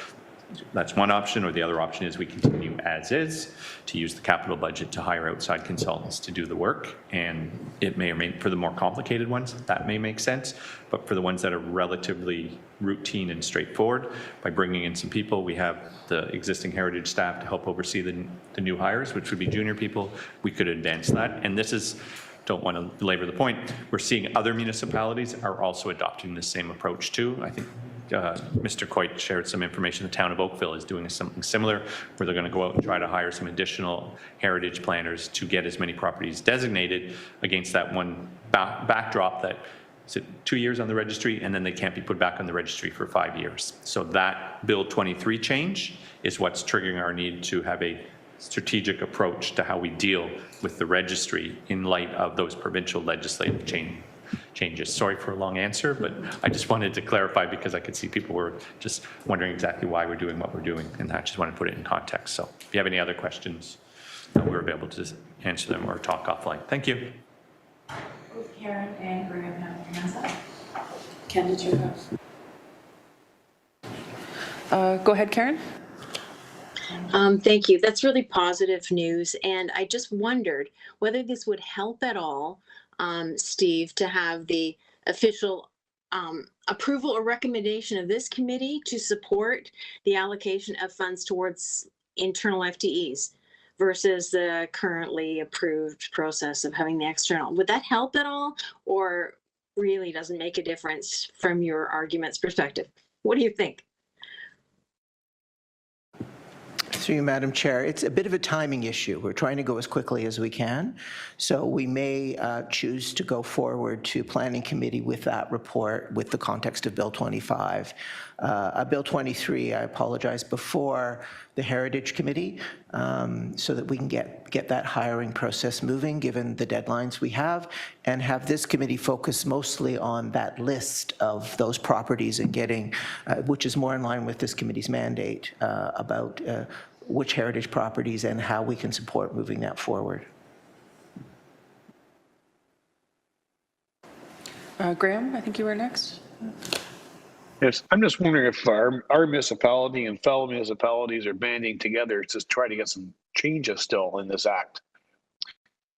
That's one option, or the other option is we continue as is to use the capital budget to hire outside consultants to do the work. And it may or may, for the more complicated ones, that may make sense. But for the ones that are relatively routine and straightforward, by bringing in some people, we have the existing heritage staff to help oversee the new hires, which would be junior people. We could advance that. And this is, don't want to belabor the point, we're seeing other municipalities are also adopting the same approach too. I think Mr. Coit shared some information. The town of Oakville is doing something similar, where they're going to go out and try to hire some additional heritage planners to get as many properties designated against that one backdrop that is it 2 years on the registry and then they can't be put back on the registry for 5 years. So that Bill 23 change is what's triggering our need to have a strategic approach to how we deal with the registry in light of those provincial legislative changes. Sorry for a long answer, but I just wanted to clarify because I could see people were just wondering exactly why we're doing what we're doing, and I just wanted to put it in context. So if you have any other questions, we're available to answer them or talk offline. Thank you. Both Karen and Graham have their hands up. Ken, did you have? Go ahead, Karen. Thank you. That's really positive news. And I just wondered whether this would help at all, Steve, to have the official approval or recommendation of this committee to support the allocation of funds towards internal FTEs versus the currently approved process of having the external. Would that help at all, or really doesn't make a difference from your argument's perspective? What do you think? Through you, Madam Chair, it's a bit of a timing issue. We're trying to go as quickly as we can, so we may choose to go forward to Planning Committee with that report with the context of Bill 25. Bill 23, I apologize, before the Heritage Committee, so that we can get that hiring process moving, given the deadlines we have, and have this committee focus mostly on that list of those properties and getting, which is more in line with this committee's mandate about which heritage properties and how we can support moving that forward. Graham, I think you were next. Yes, I'm just wondering if our municipality and fellow municipalities are banding together to try to get some changes still in this act.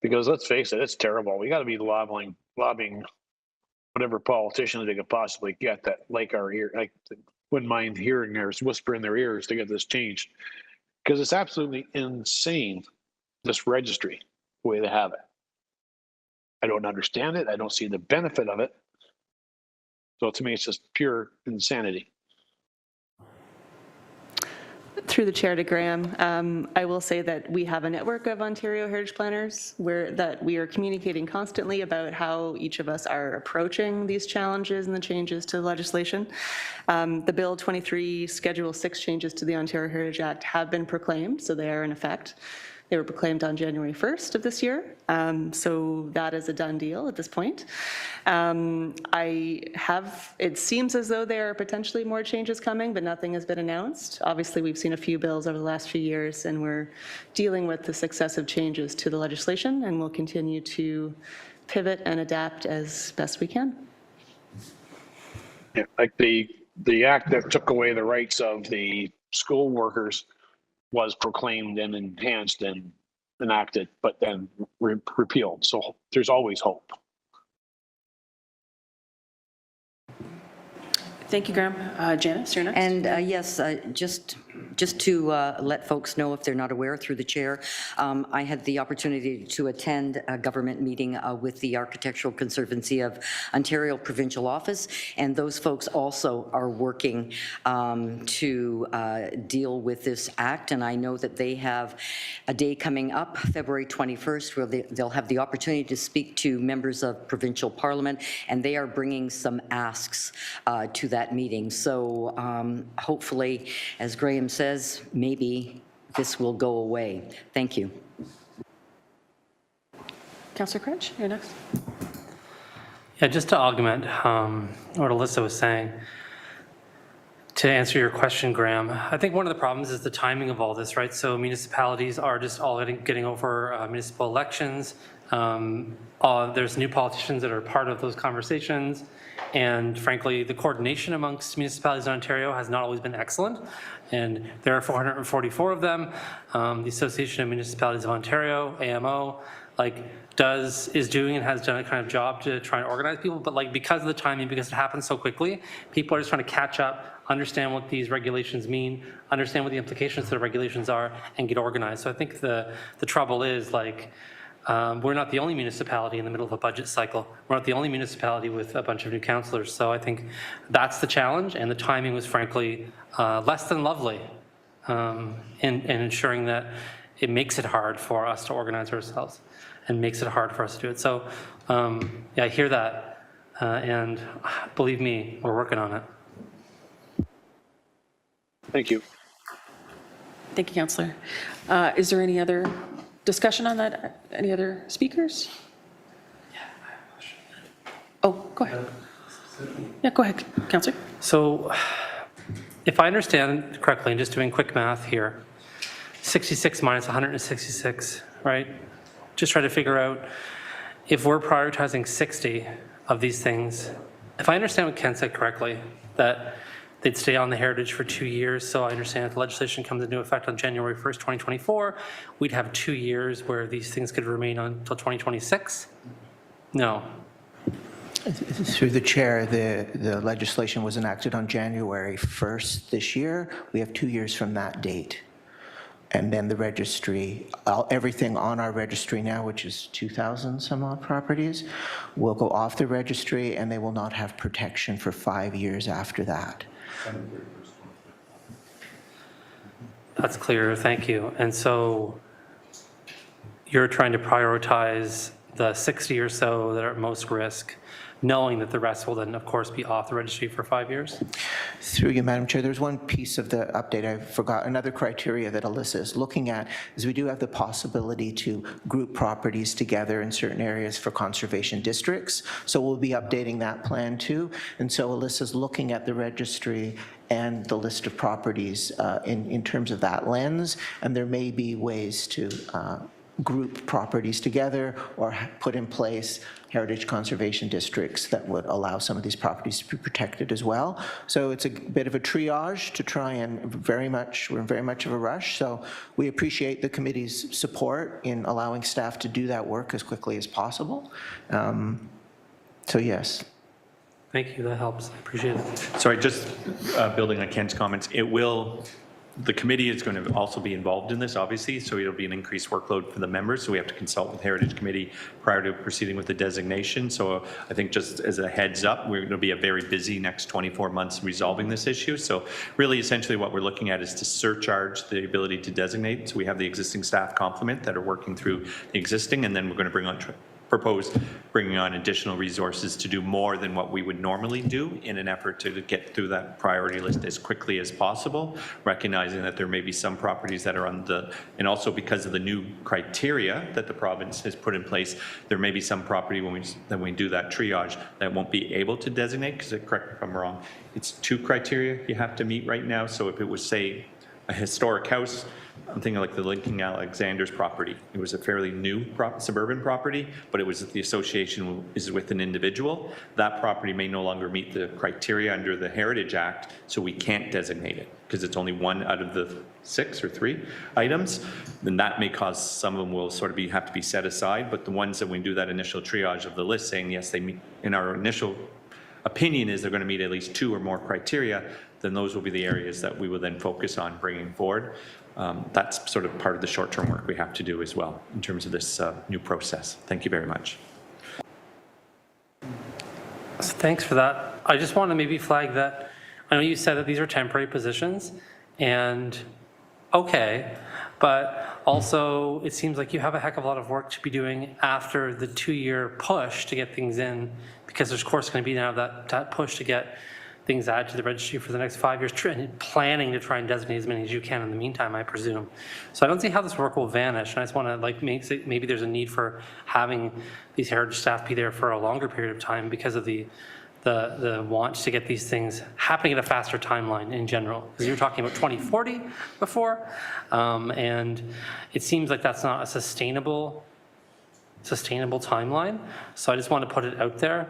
Because let's face it, it's terrible. We got to be lobbying whatever politicians they could possibly get that like our ear, like wouldn't mind hearing theirs whisper in their ears to get this changed. Because it's absolutely insane, this registry, the way they have it. I don't understand it. I don't see the benefit of it. So to me, it's just pure insanity. Through the chair to Graham, I will say that we have a network of Ontario Heritage Planners that we are communicating constantly about how each of us are approaching these challenges and the changes to the legislation. The Bill 23 Schedule 6 changes to the Ontario Heritage Act have been proclaimed, so they are in effect. They were proclaimed on January 1st of this year, so that is a done deal at this point. It seems as though there are potentially more changes coming, but nothing has been announced. Obviously, we've seen a few bills over the last few years, and we're dealing with the successive changes to the legislation, and we'll continue to pivot and adapt as best we can. Yeah, like the act that took away the rights of the school workers was proclaimed and enhanced and enacted, but then repealed. So there's always hope. Thank you, Graham. Janice, you're next. And yes, just to let folks know if they're not aware, through the chair, I had the opportunity to attend a government meeting with the Architectural Conservancy of Ontario Provincial Office, and those folks also are working to deal with this act, and I know that they have a day coming up, February 21st, where they'll have the opportunity to speak to members of provincial parliament, and they are bringing some asks to that meeting. So hopefully, as Graham says, maybe this will go away. Thank you. Councillor Crench, you're next. Yeah, just to augment what Alyssa was saying, to answer your question, Graham, I think one of the problems is the timing of all this, right? So municipalities are just all getting over municipal elections. There's new politicians that are part of those conversations. And frankly, the coordination amongst municipalities in Ontario has not always been excellent. And there are 444 of them. The Association of Municipalities of Ontario, AMO, is doing and has done a kind of job to try and organize people. But because of the timing, because it happens so quickly, people are just trying to catch up, understand what these regulations mean, understand what the implications of the regulations are, and get organized. So I think the trouble is we're not the only municipality in the middle of a budget cycle. We're not the only municipality with a bunch of new councillors. So I think that's the challenge, and the timing was frankly less than lovely in ensuring that it makes it hard for us to organize ourselves and makes it hard for us to do it. So yeah, I hear that, and believe me, we're working on it. Thank you. Thank you, Councillor. Is there any other discussion on that? Any other speakers? Oh, go ahead. Yeah, go ahead, Councillor. So if I understand correctly, and just doing quick math here, 66 minus 166, right? Just try to figure out if we're prioritizing 60 of these things. If I understand what Ken said correctly, that they'd stay on the heritage for 2 years. So I understand if the legislation comes into effect on January 1st, 2024, we'd have 2 years where these things could remain on until 2026? No. Through the chair, the legislation was enacted on January 1st this year. We have 2 years from that date. And then the registry, everything on our registry now, which is 2,000 some odd properties, will go off the registry and they will not have protection for 5 years after that. That's clear, thank you. And so you're trying to prioritize the 60 or so that are at most risk, knowing that the rest will then, of course, be off the registry for 5 years? Through you, Madam Chair, there's one piece of the update I forgot. Another criteria that Alyssa is looking at is we do have the possibility to group properties together in certain areas for conservation districts. So we'll be updating that plan too. And so Alyssa's looking at the registry and the list of properties in terms of that lens. And there may be ways to group properties together or put in place heritage conservation districts that would allow some of these properties to be protected as well. So it's a bit of a triage to try and we're in very much of a rush. So we appreciate the committee's support in allowing staff to do that work as quickly as possible. So yes. Thank you, that helps, I appreciate it. Sorry, just building on Ken's comments, the committee is going to also be involved in this, obviously, so it'll be an increased workload for the members, so we have to consult with Heritage Committee prior to proceeding with the designation. So I think just as a heads up, we're going to be a very busy next 24 months resolving this issue. So really, essentially what we're looking at is to surcharge the ability to designate. So we have the existing staff complement that are working through the existing, and then we're going to propose bringing on additional resources to do more than what we would normally do in an effort to get through that priority list as quickly as possible, recognizing that there may be some properties that are on and also because of the new criteria that the province has put in place, there may be some property when we do that triage that won't be able to designate, because correct me if I'm wrong, it's 2 criteria you have to meet right now. So if it was, say, a historic house, I'm thinking like the Lincoln Alexander's property. It was a fairly new suburban property, but it was the association is with an individual. That property may no longer meet the criteria under the Heritage Act, so we can't designate it because it's only 1 out of the 6 or 3 items. Then that may cause some of them will sort of have to be set aside, but the ones that we do that initial triage of the list saying, yes, they meet, in our initial opinion is they're going to meet at least 2 or more criteria, then those will be the areas that we will then focus on bringing forward. That's sort of part of the short-term work we have to do as well in terms of this new process. Thank you very much. Thanks for that. I just want to maybe flag that, I know you said that these are temporary positions, and okay, but also it seems like you have a heck of a lot of work to be doing after the 2-year push to get things in, because there's of course going to be now that push to get things added to the registry for the next 5 years, planning to try and designate as many as you can in the meantime, I presume. So I don't see how this work will vanish, and I just want to maybe there's a need for having these heritage staff be there for a longer period of time because of the want to get these things happening at a faster timeline in general. Because you were talking about 2040 before, and it seems like that's not a sustainable timeline. So I just want to put it out there.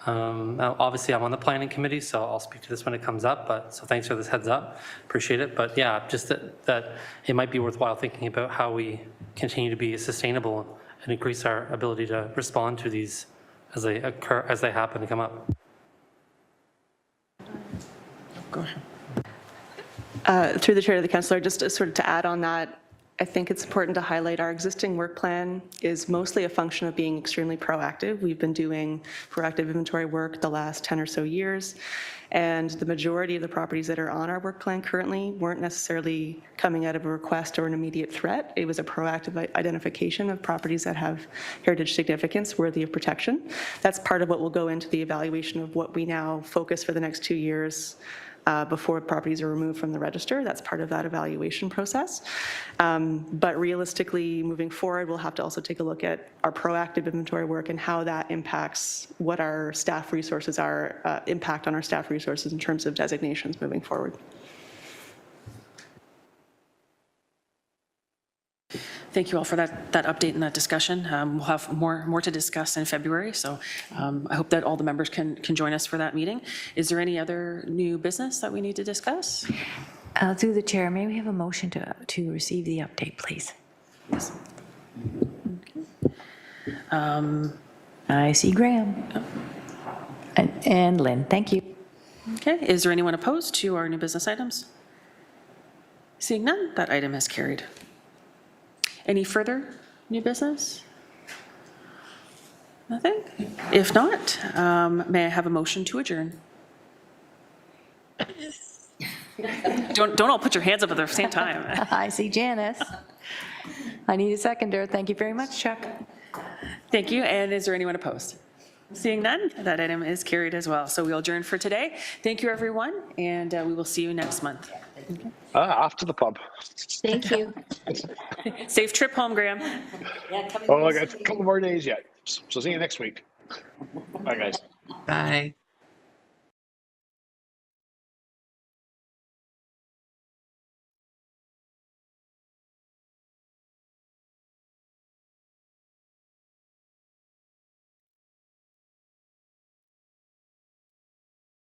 Now, obviously, I'm on the planning committee, so I'll speak to this when it comes up. But so thanks for this heads up, appreciate it. But yeah, just that it might be worthwhile thinking about how we continue to be sustainable and increase our ability to respond to these as they occur, as they happen and come up. Go ahead. Through the chair to the councillor, just sort of to add on that, I think it's important to highlight our existing work plan is mostly a function of being extremely proactive. We've been doing proactive inventory work the last 10 or so years, and the majority of the properties that are on our work plan currently weren't necessarily coming out of a request or an immediate threat. It was a proactive identification of properties that have heritage significance worthy of protection. That's part of what will go into the evaluation of what we now focus for the next 2 years before properties are removed from the register. That's part of that evaluation process. But realistically, moving forward, we'll have to also take a look at our proactive inventory work and how that impacts what our staff resources are, impact on our staff resources in terms of designations moving forward. Thank you all for that update and that discussion. We'll have more to discuss in February, so I hope that all the members can join us for that meeting. Is there any other new business that we need to discuss? Through the chair, may we have a motion to receive the update, please? Yes. I see Graham. And Lynn, thank you. Okay, is there anyone opposed to our new business items? Seeing none, that item is carried. Any further new business? Nothing? If not, may I have a motion to adjourn? Don't all put your hands up at the same time. I see Janice. I need a seconder. Thank you very much, Chuck. Thank you, and is there anyone opposed? Seeing none, that item is carried as well. So we'll adjourn for today. Thank you, everyone, and we will see you next month. Off to the pub. Thank you. Safe trip home, Graham. Oh, I got a couple more days yet. So see you next week. Bye, guys. Bye.